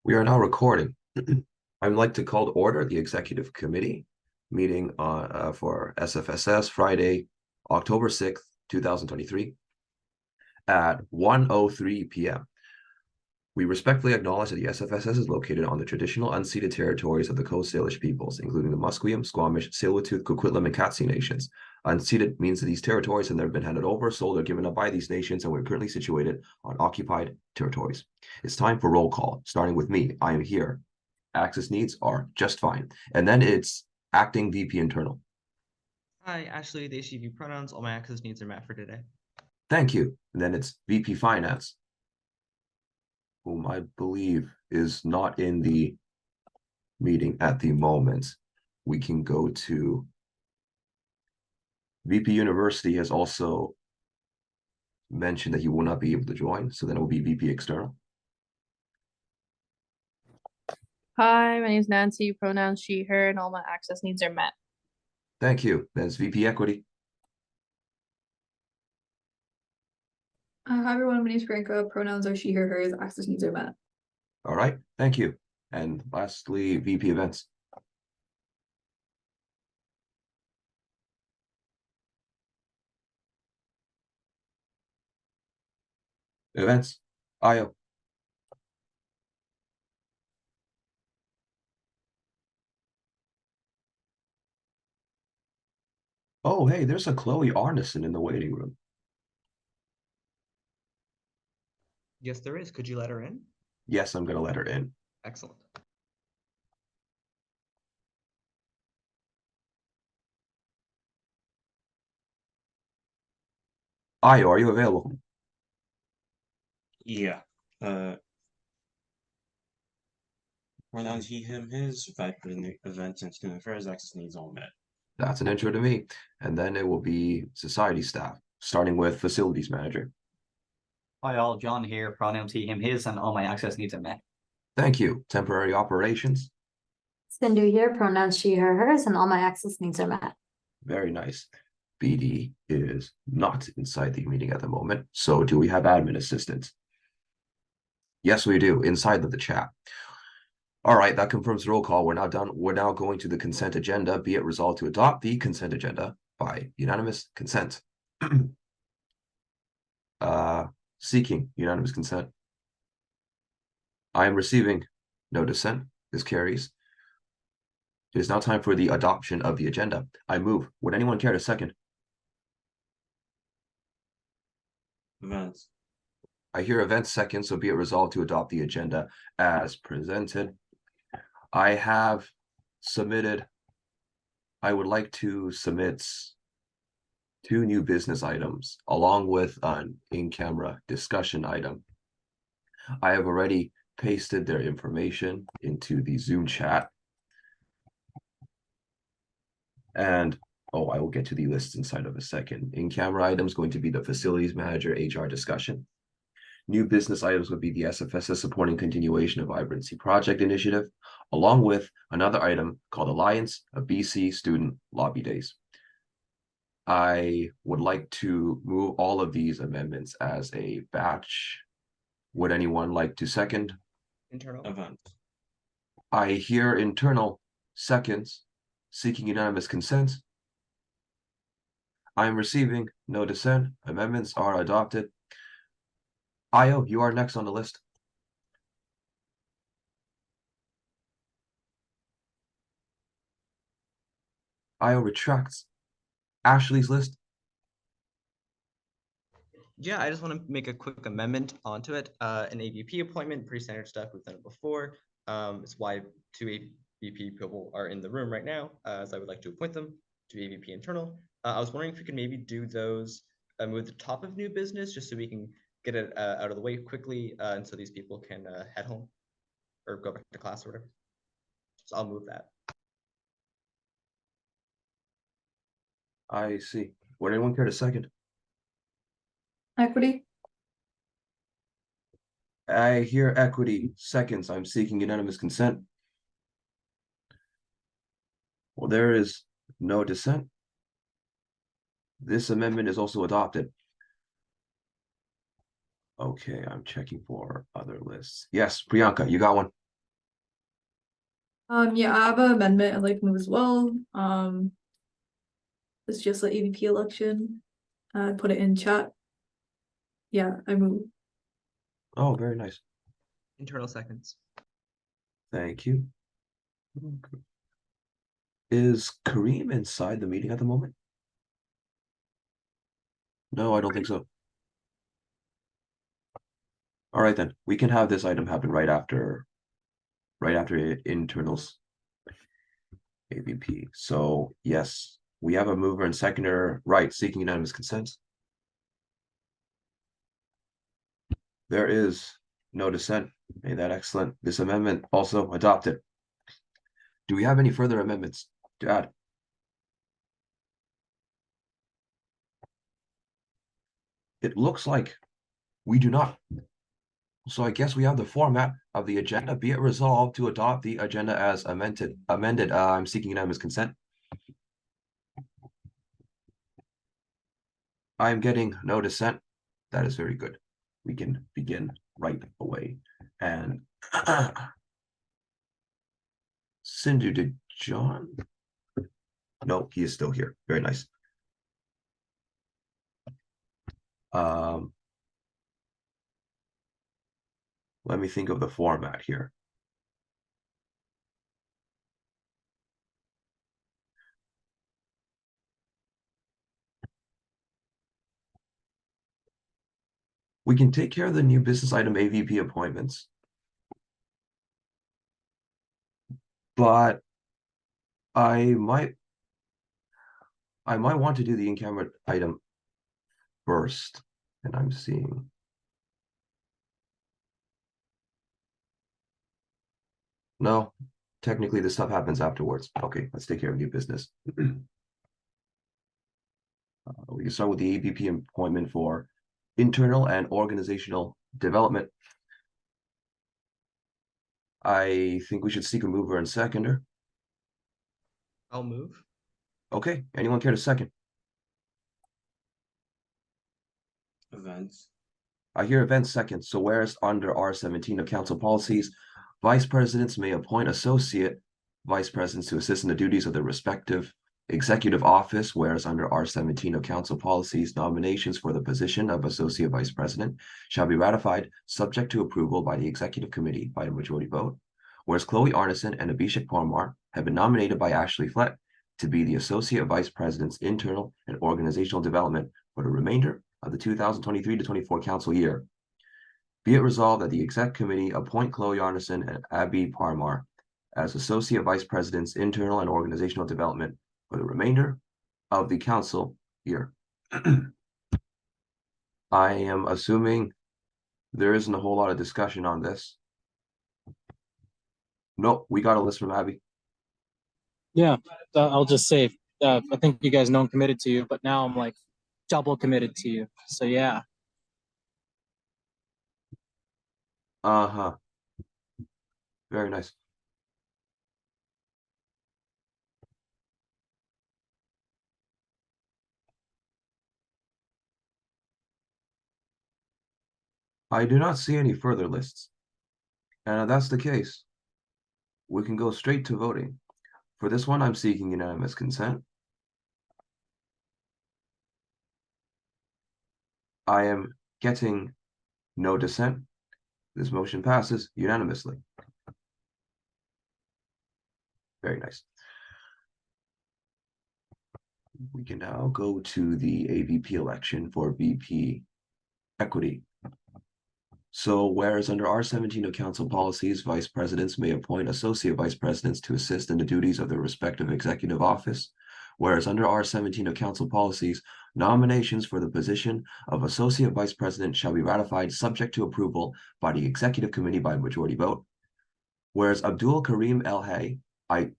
We are now recording. I'd like to call to order the executive committee meeting for SFSS Friday, October 6th, 2023 at 1:03 p.m. We respectfully acknowledge that the SFSS is located on the traditional unceded territories of the Coast Salish peoples, including the Musqueam, Squamish, Tsleil-Waututh, Coquitlam, and Katzie nations. Unceded means that these territories have never been handed over, sold, or given up by these nations, and we're currently situated on occupied territories. It's time for roll call, starting with me. I am here. Access needs are just fine. And then it's acting VP internal. Hi, Ashley, the HGV pronouns. All my access needs are met for today. Thank you. And then it's VP finance, whom I believe is not in the meeting at the moment. We can go to VP University has also mentioned that he will not be able to join, so then it will be VP External. Hi, my name is Nancy, pronouns she, her, and all my access needs are met. Thank you. That's VP Equity. Hi everyone, my name is Priyanka, pronouns are she, her, hers, access needs are met. All right, thank you. And lastly, VP Events. Events, IO. Oh, hey, there's a Chloe Arneson in the waiting room. Yes, there is. Could you let her in? Yes, I'm going to let her in. Excellent. IO, are you available? Yeah. Pronouns he, him, his, factor in the events and student affairs, access needs all met. That's an intro to me. And then it will be society staff, starting with facilities manager. Hi all, John here, pronouns he, him, his, and all my access needs are met. Thank you. Temporary operations. Sindhu here, pronouns she, her, hers, and all my access needs are met. Very nice. BD is not inside the meeting at the moment. So do we have admin assistants? Yes, we do, inside of the chat. All right, that confirms the roll call. We're now done. We're now going to the consent agenda. Be it resolved to adopt the consent agenda by unanimous consent. Seeking unanimous consent. I am receiving no dissent. This carries. It is now time for the adoption of the agenda. I move. Would anyone care to second? Events. I hear events second, so be it resolved to adopt the agenda as presented. I have submitted, I would like to submit 2 new business items along with an in-camera discussion item. I have already pasted their information into the Zoom chat. And, oh, I will get to the list inside of a second. In-camera items going to be the facilities manager HR discussion. New business items would be the SFSS supporting continuation of vibrancy project initiative, along with another item called Alliance of BC Student Lobby Days. I would like to move all of these amendments as a batch. Would anyone like to second? Internal. Events. I hear internal seconds, seeking unanimous consent. I am receiving no dissent. Amendments are adopted. IO, you are next on the list. IO retracts Ashley's list. Yeah, I just want to make a quick amendment onto it. An AVP appointment, pretty standard stuff. We've done it before. It's why 2 AVP people are in the room right now, as I would like to appoint them to AVP internal. I was wondering if we could maybe do those move the top of new business, just so we can get it out of the way quickly, and so these people can head home or go back to class or whatever. So I'll move that. I see. Would anyone care to second? Equity. I hear equity seconds. I'm seeking unanimous consent. Well, there is no dissent. This amendment is also adopted. Okay, I'm checking for other lists. Yes, Priyanka, you got one. Yeah, I have an amendment I'd like to move as well. It's just the AVP election. Put it in chat. Yeah, I move. Oh, very nice. Internal seconds. Thank you. Okay. Is Kareem inside the meeting at the moment? No, I don't think so. All right, then we can have this item happen right after internals AVP. So yes, we have a mover and seconder, right, seeking unanimous consent. There is no dissent. Made that excellent. This amendment also adopted. Do we have any further amendments to add? It looks like we do not. So I guess we have the format of the agenda. Be it resolved to adopt the agenda as amended. I'm seeking unanimous consent. I am getting no dissent. That is very good. We can begin right away. And Sindhu, did John? No, he is still here. Very nice. Let me think of the format here. We can take care of the new business item AVP appointments. But I might want to do the in-camera item first. And I'm seeing. No, technically this stuff happens afterwards. Okay, let's take care of new business. We can start with the AVP appointment for internal and organizational development. I think we should seek a mover and seconder. I'll move. Okay, anyone care to second? Events. I hear events second. So whereas under R17 of council policies, vice presidents may appoint associate vice presidents to assist in the duties of their respective executive office, whereas under R17 of council policies, nominations for the position of associate vice president shall be ratified subject to approval by the executive committee by a majority vote. Whereas Chloe Arneson and Abhishek Parmar have been nominated by Ashley Flett to be the associate vice president's internal and organizational development for the remainder of the 2023 to 24 council year. Be it resolved that the exec committee appoint Chloe Arneson and Abhi Parmar as associate vice presidents, internal and organizational development for the remainder of the council year. I am assuming there isn't a whole lot of discussion on this. Nope, we got a list from Abby. Yeah, I'll just say, I think you guys know I'm committed to you, but now I'm like double committed to you. So yeah. Uh-huh. Very nice. I do not see any further lists. And if that's the case, we can go straight to voting. For this one, I'm seeking unanimous consent. I am getting no dissent. This motion passes unanimously. Very nice. We can now go to the AVP election for VP equity. So whereas under R17 of council policies, vice presidents may appoint associate vice presidents to assist in the duties of their respective executive office. Whereas under R17 of council policies, nominations for the position of associate vice president shall be ratified subject to approval by the executive committee by majority vote. Whereas Abdul Karim El Hay, I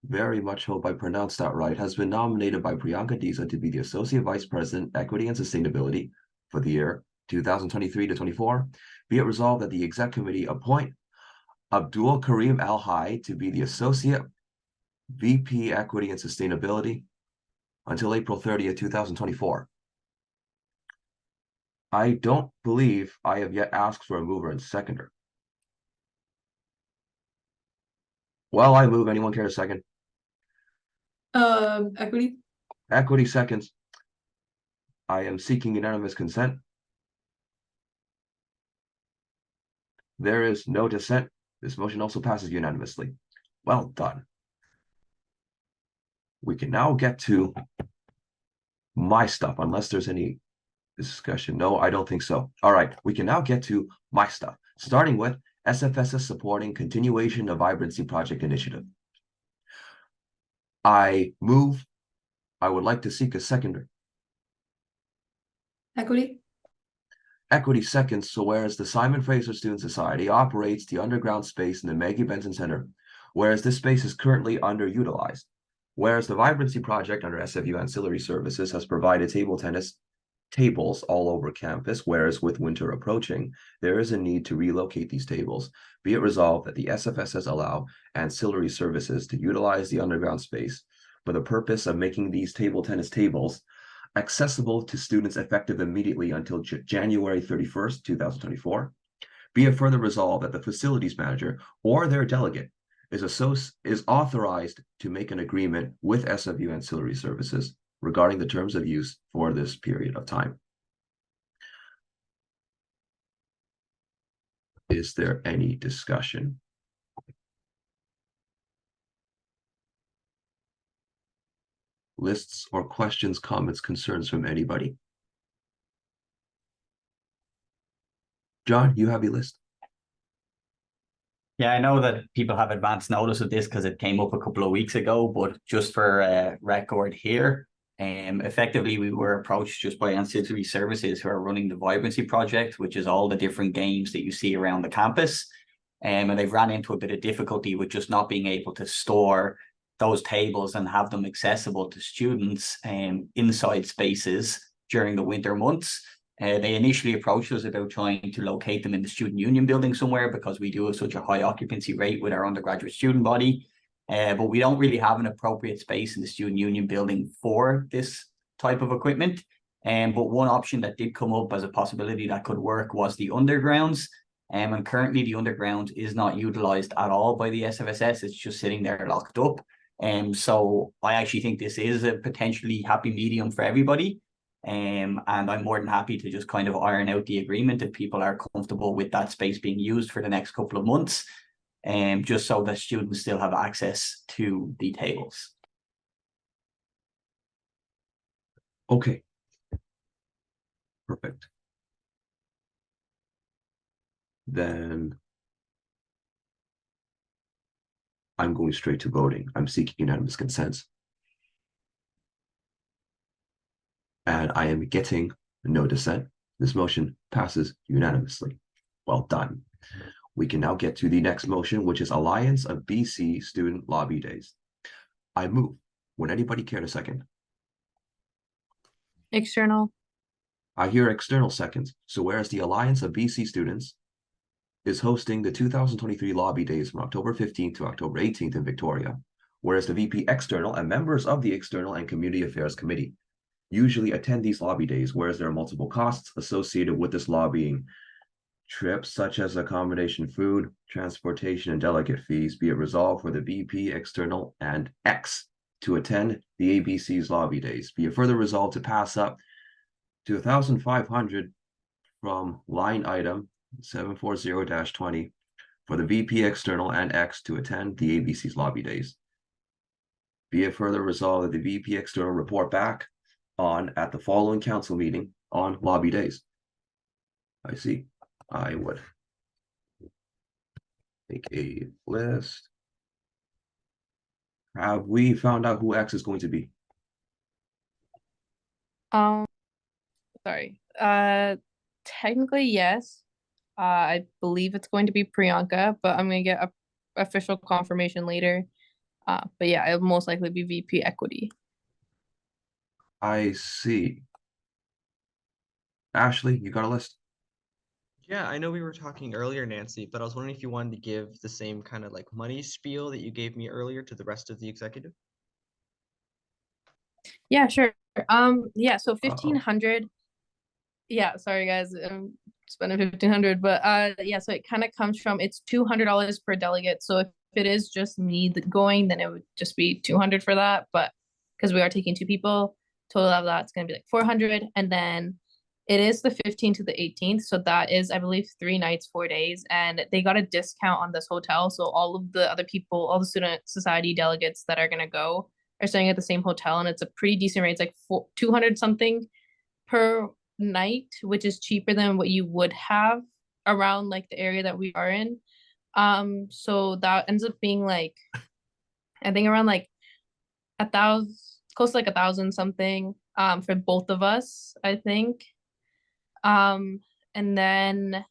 very much hope I pronounced that right, has been nominated by Priyanka Disa to be the associate vice president, equity and sustainability for the year 2023 to 24. Be it resolved that the exec committee appoint Abdul Karim Al Hay to be the associate VP equity and sustainability until April 30th, 2024. I don't believe I have yet asked for a mover and seconder. Well, I move. Anyone care to second? Equity. Equity seconds. I am seeking unanimous consent. There is no dissent. This motion also passes unanimously. Well done. We can now get to my stuff, unless there's any discussion. No, I don't think so. All right, we can now get to my stuff, starting with SFSS supporting continuation of Vibrancy Project Initiative. I move. I would like to seek a seconder. Equity. Equity seconds. So whereas the Simon Fraser Student Society operates the underground space in the Maggie Benson Center, whereas this space is currently underutilized, whereas the Vibrancy Project under SFU Ancillary Services has provided table tennis tables all over campus, whereas with winter approaching, there is a need to relocate these tables. Be it resolved that the SFSS allow ancillary services to utilize the underground space for the purpose of making these table tennis tables accessible to students effective immediately until January 31st, 2024. Be it further resolved that the facilities manager or their delegate is authorized to make an agreement with SFU Ancillary Services regarding the terms of use for this period of time. Is there any discussion? Lists or questions, comments, concerns from anybody? John, you have a list? Yeah, I know that people have advance notice of this because it came up a couple of weeks ago, but just for record here, effectively we were approached just by ancillary services who are running the Vibrancy Project, which is all the different games that you see around the campus. And they've ran into a bit of difficulty with just not being able to store those tables and have them accessible to students inside spaces during the winter months. They initially approached us about trying to locate them in the student union building somewhere because we do have such a high occupancy rate with our undergraduate student body. But we don't really have an appropriate space in the student union building for this type of equipment. But one option that did come up as a possibility that could work was the undergrounds. And currently the underground is not utilized at all by the SFSS. It's just sitting there locked up. So I actually think this is a potentially happy medium for everybody. And I'm more than happy to just kind of iron out the agreement if people are comfortable with that space being used for the next couple of months, just so that students still have access to the tables. Okay. Perfect. Then I'm going straight to voting. I'm seeking unanimous consent. And I am getting no dissent. This motion passes unanimously. Well done. We can now get to the next motion, which is Alliance of BC Student Lobby Days. I move. Would anybody care to second? External. I hear external seconds. So whereas the Alliance of BC Students is hosting the 2023 Lobby Days from October 15th to October 18th in Victoria, whereas the VP External and members of the External and Community Affairs Committee usually attend these lobby days, whereas there are multiple costs associated with this lobbying trips, such as accommodation, food, transportation, and delegate fees. Be it resolved for the VP, External, and X to attend the ABC's lobby days. Be it further resolved to pass up to 1,500 from line item 740-20 for the VP, External, and X to attend the ABC's lobby days. Be it further resolved that the VP External report back at the following council meeting on lobby days. I see. I would make a list. Have we found out who X is going to be? Sorry. Technically, yes. I believe it's going to be Priyanka, but I'm gonna get a official confirmation later. But yeah, it'll most likely be VP Equity. I see. Ashley, you got a list? Yeah, I know we were talking earlier, Nancy, but I was wondering if you wanted to give the same kind of like money spiel that you gave me earlier to the rest of the executive. Yeah, sure. Yeah, so 1,500. Yeah, sorry guys, I'm spending 1,500, but yeah, so it kind of comes from, it's $200 per delegate. So if it is just me going, then it would just be 200 for that. But because we are taking 2 people, total of that's going to be like 400. And then it is the 15th to the 18th. So that is, I believe, 3 nights, 4 days. And they got a discount on this hotel. So all of the other people, all the student society delegates that are going to go are staying at the same hotel. And it's a pretty decent rate. It's like 200 something per night, which is cheaper than what you would have around like the area that we are in. So that ends up being like, I think around like 1,000, close to like 1,000 something, for both of us, I think. And then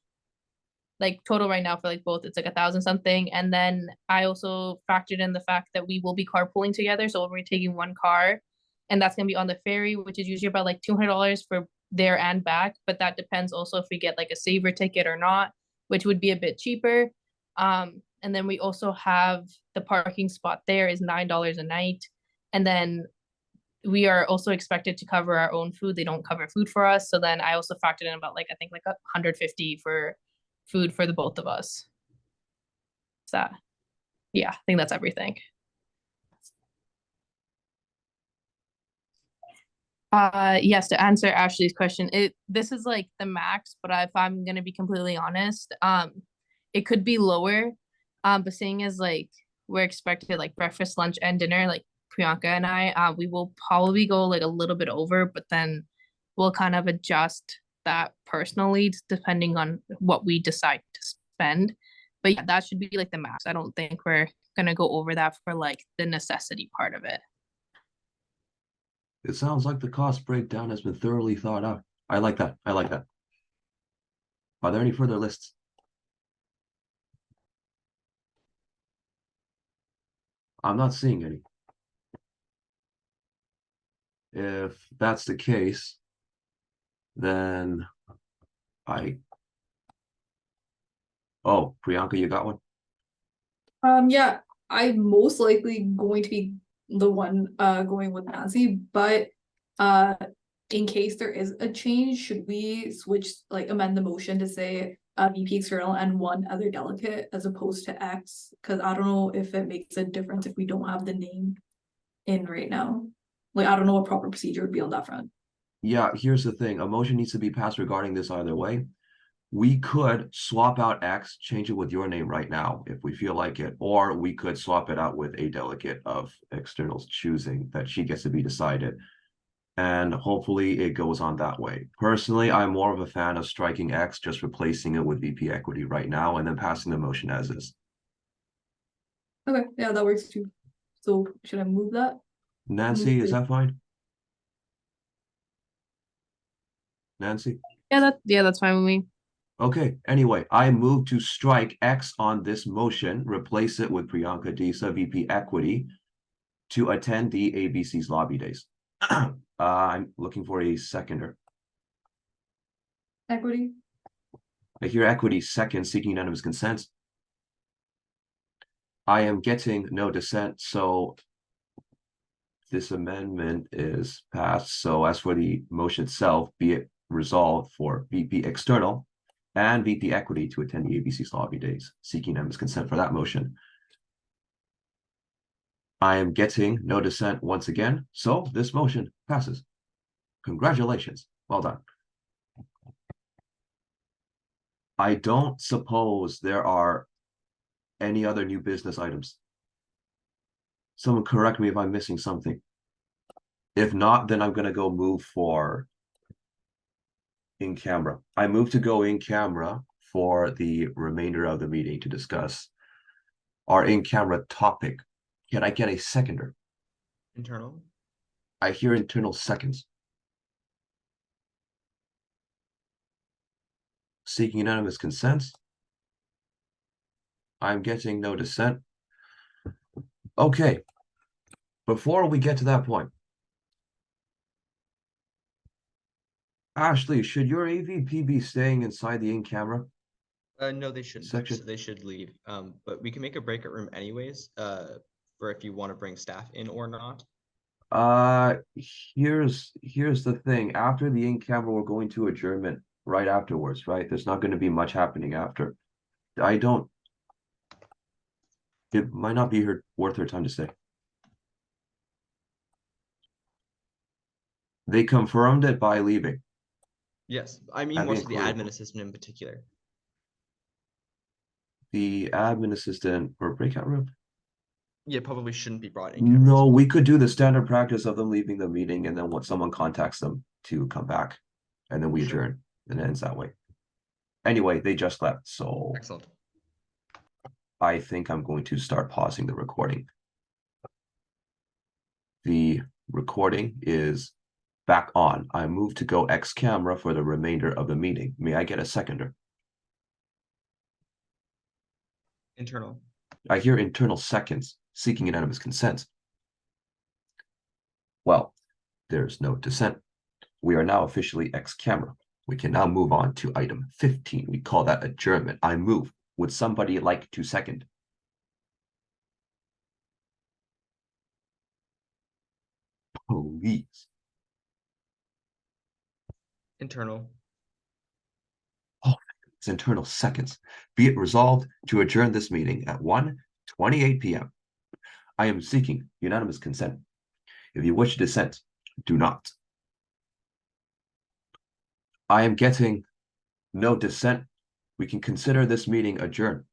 like total right now for like both, it's like 1,000 something. And then I also factored in the fact that we will be carpooling together. So we're taking 1 car, and that's gonna be on the ferry, which is usually about like $200 for there and back. But that depends also if we get like a saver ticket or not, which would be a bit cheaper. And then we also have the parking spot there is $9 a night. And then we are also expected to cover our own food. They don't cover food for us. So then I also factored in about like, I think like 150 for food for the both of us. Is that, yeah, I think that's everything. Yes, to answer Ashley's question, this is like the max, but if I'm gonna be completely honest, it could be lower. But seeing as like we're expected like breakfast, lunch, and dinner, like Priyanka and I, we will probably go like a little bit over, but then we'll kind of adjust that personally depending on what we decide to spend. But yeah, that should be like the max. I don't think we're gonna go over that for like the necessity part of it. It sounds like the cost breakdown has been thoroughly thought out. I like that. I like that. Are there any further lists? I'm not seeing any. If that's the case, then oh, Priyanka, you got one? Yeah, I'm most likely going to be the one going with Nancy, but in case there is a change, should we switch, like amend the motion to say VP external and 1 other delegate as opposed to X? Because I don't know if it makes a difference if we don't have the name in right now. Like, I don't know what proper procedure would be on that front. Yeah, here's the thing. A motion needs to be passed regarding this either way. We could swap out X, change it with your name right now if we feel like it, or we could swap it out with a delegate of externals choosing that she gets to be decided. And hopefully it goes on that way. Personally, I'm more of a fan of striking X, just replacing it with VP equity right now, and then passing the motion as is. Okay, yeah, that works too. So should I move that? Nancy, is that fine? Nancy? Yeah, that's fine with me. Okay, anyway, I move to strike X on this motion, replace it with Priyanka Disa, VP Equity, to attend the ABC's lobby days. I'm looking for a seconder. Equity? I hear Equity second, seeking unanimous consent. I am getting no dissent, so this amendment is passed. So as for the motion itself, be it resolved for VP External and VP Equity to attend the ABC's lobby days, seeking unanimous consent for that motion. I am getting no dissent once again, so this motion passes. Congratulations. Well done. I don't suppose there are any other new business items. Someone correct me if I'm missing something. If not, then I'm going to go move for in camera. I move to go in camera for the remainder of the meeting to discuss our in camera topic. Can I get a seconder? Internal. I hear internal seconds. Seeking unanimous consent. I'm getting no dissent. Okay. Before we get to that point, Ashley, should your AVP be staying inside the in-camera? No, they shouldn't. Section. So they should leave. But we can make a breakout room anyways, for if you want to bring staff in or not. Here's the thing. After the in-camera, we're going to adjournment right afterwards, right? There's not going to be much happening after. I don't. It might not be worth her time to stay. They confirmed it by leaving. Yes, I mean I'd be more so the included. admin assistant in particular. The admin assistant or breakout room. Yeah, probably shouldn't be brought in camera. No, we could do the standard practice of them leaving the meeting and then when someone contacts them to come back. And then we Sure. adjourn and it ends that way. Anyway, they just left, so Excellent. I think I'm going to start pausing the recording. The recording is back on. I move to go X camera for the remainder of the meeting. May I get a seconder? Internal. I hear internal seconds seeking unanimous consent. Well, there's no dissent. We are now officially X camera. We can now move on to item 15. We call that adjournment. I move. Would somebody like to second? Please. Internal. It's internal seconds. Be it resolved to adjourn this meeting at 1:28 p.m. I am seeking unanimous consent. If you wish to dissent, do not. I am getting no dissent. We can consider this meeting adjourned.